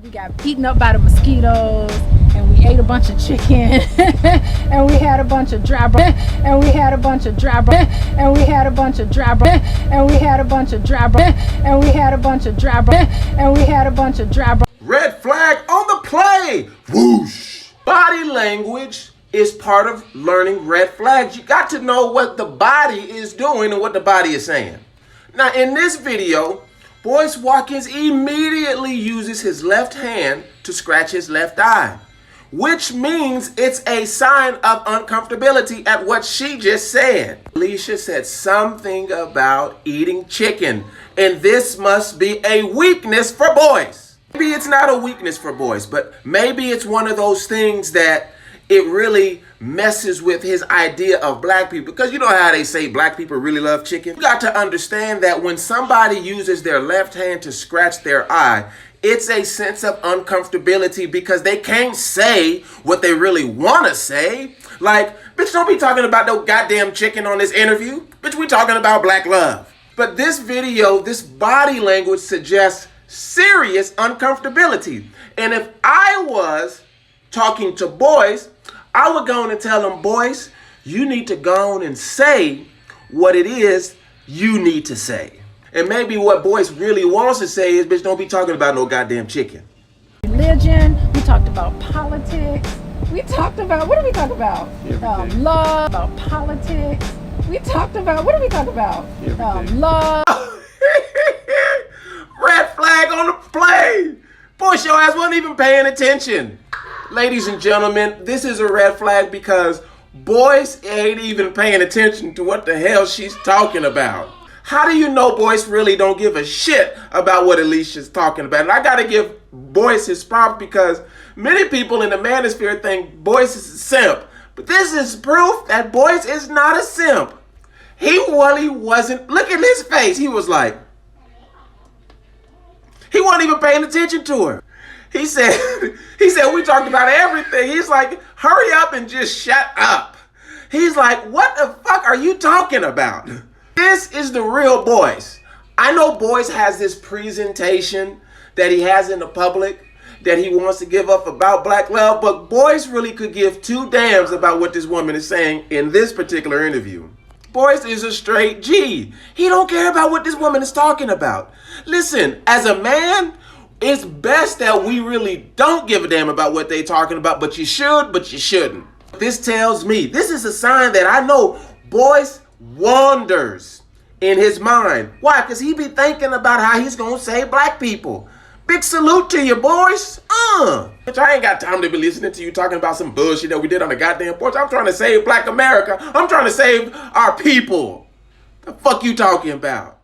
We got eaten up by the mosquitoes, and we ate a bunch of chicken, and we had a bunch of dry bread, and we had a bunch of dry bread, and we had a bunch of dry bread, and we had a bunch of dry bread, and we had a bunch of dry bread, and we had a bunch of dry bread. Red flag on the play. Whoosh. Body language is part of learning red flags. You got to know what the body is doing and what the body is saying. Now, in this video, Boyce Watkins immediately uses his left hand to scratch his left eye, which means it's a sign of uncomfortability at what she just said. Alicia said something about eating chicken, and this must be a weakness for Boyce. Maybe it's not a weakness for Boyce, but maybe it's one of those things that it really messes with his idea of black people. Because you know how they say black people really love chicken? You got to understand that when somebody uses their left hand to scratch their eye, it's a sense of uncomfortability because they can't say what they really want to say. Like, bitch, don't be talking about no goddamn chicken on this interview. Bitch, we talking about black love. But this video, this body language suggests serious uncomfortability. And if I was talking to Boyce, I would go on and tell him, Boyce, you need to go on and say what it is you need to say. And maybe what Boyce really wants to say is, bitch, don't be talking about no goddamn chicken. Religion, we talked about politics, we talked about, what did we talk about? Love, about politics. We talked about, what did we talk about? Love. Red flag on the play. Boyce, your ass wasn't even paying attention. Ladies and gentlemen, this is a red flag because Boyce ain't even paying attention to what the hell she's talking about. How do you know Boyce really don't give a shit about what Alicia's talking about? And I gotta give Boyce his props because many people in the manosphere think Boyce is a simp. But this is proof that Boyce is not a simp. He really wasn't. Look at his face. He was like, he wasn't even paying attention to her. He said, we talked about everything. He's like, hurry up and just shut up. He's like, what the fuck are you talking about? This is the real Boyce. I know Boyce has this presentation that he has in the public that he wants to give up about black love, but Boyce really could give two damns about what this woman is saying in this particular interview. Boyce is a straight G. He don't care about what this woman is talking about. Listen, as a man, it's best that we really don't give a damn about what they're talking about, but you should, but you shouldn't. This tells me, this is a sign that I know Boyce wanders in his mind. Why? Because he be thinking about how he's going to save black people. Big salute to you, Boyce. Bitch, I ain't got time to be listening to you talking about some bullshit that we did on the goddamn porch. I'm trying to save black America. I'm trying to save our people. The fuck you talking about?